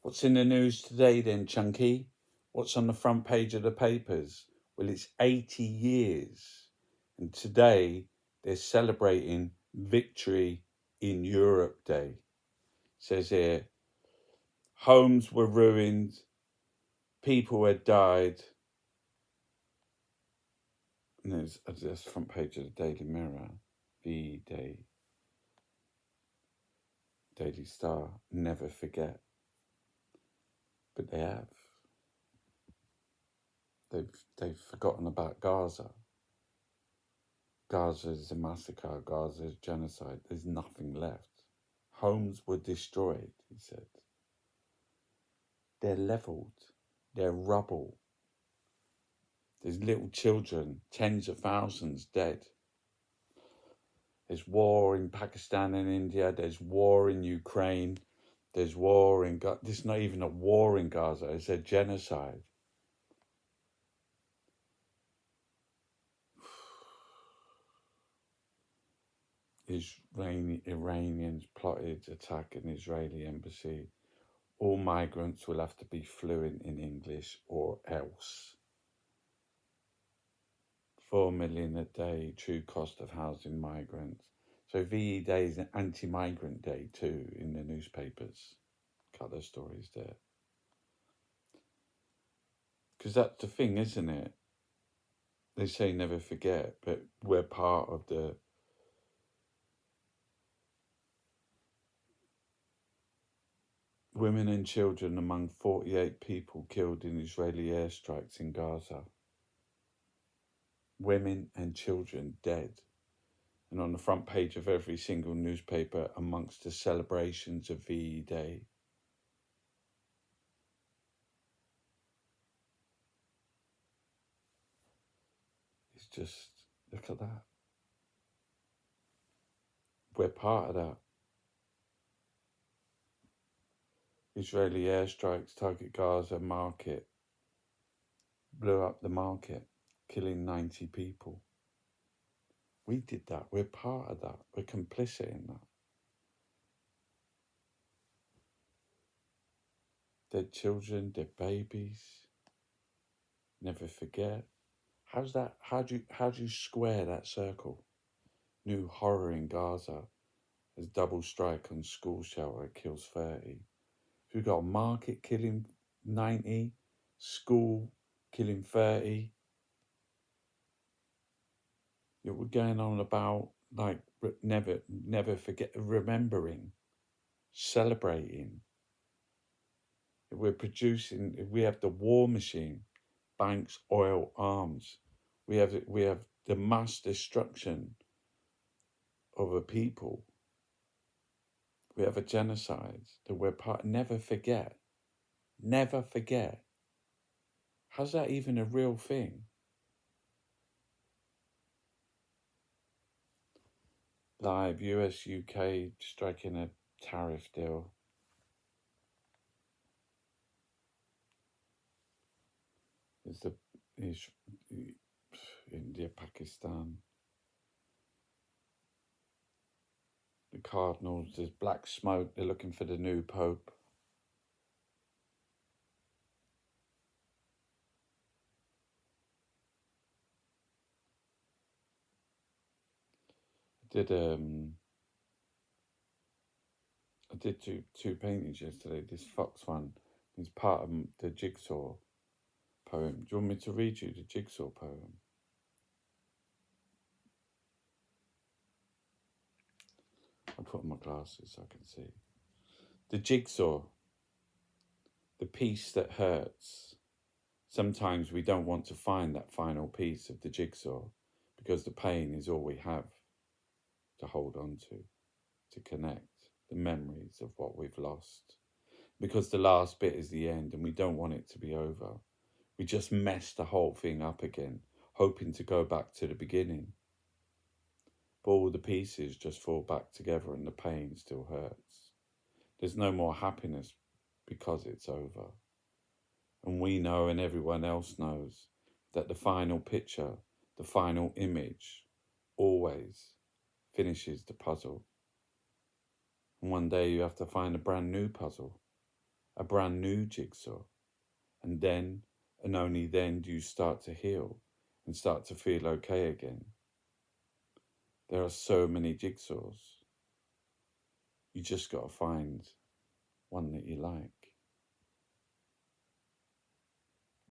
What's in the news today then, Chunky? What's on the front page of the papers? Well, it's 80 years. And today they're celebrating Victory in Europe Day. It says here, homes were ruined, people had died. And there's the front page of the Daily Mirror, V-Day, Daily Star, never forget. But they have. They've forgotten about Gaza. Gaza is a massacre. Gaza is genocide. There's nothing left. Homes were destroyed, he said. They're levelled. They're rubble. There's little children, tens of thousands dead. There's war in Pakistan and India. There's war in Ukraine. There's war in Gaza. This is not even a war in Gaza. It's a genocide. Iranians plotted attack an Israeli embassy. All migrants will have to be fluent in English or else. 4 million a day, true cost of housing migrants. So VE Day is an anti-migrant day too in the newspapers. Couple of stories there. Because that's the thing, isn't it? They say never forget, but we're part of the women and children among 48 people killed in Israeli airstrikes in Gaza. Women and children dead. And on the front page of every single newspaper amongst the celebrations of VE Day. It's just, look at that. We're part of that. Israeli airstrikes target Gaza market. Blew up the market, killing 90 people. We did that. We're part of that. We're complicit in that. Dead children, dead babies. Never forget. How's that? How do you square that circle? New horror in Gaza as double strike on school shelter kills 30. We've got a market killing 90, school killing 30. We're going on about like never forget, remembering, celebrating. We're producing. We have the war machine, banks, oil, arms. We have the mass destruction of a people. We have a genocide that we're part. Never forget. Never forget. How's that even a real thing? Live, US, UK striking a tariff deal. Is India, Pakistan. The Cardinals, there's black smoke. They're looking for the new Pope. I did two paintings yesterday. This fox one is part of the Jigsaw poem. Do you want me to read you the Jigsaw poem? I'll put on my glasses so I can see. The Jigsaw, the piece that hurts. Sometimes we don't want to find that final piece of the jigsaw because the pain is all we have to hold on to connect the memories of what we've lost. Because the last bit is the end and we don't want it to be over. We just mess the whole thing up again, hoping to go back to the beginning. But all the pieces just fall back together and the pain still hurts. There's no more happiness because it's over. And we know and everyone else knows that the final picture, the final image, always finishes the puzzle. And one day you have to find a brand new puzzle. a brand new jigsaw. And then, and only then, do you start to heal and start to feel okay again. There are so many jigsaws. You just got to find one that you like.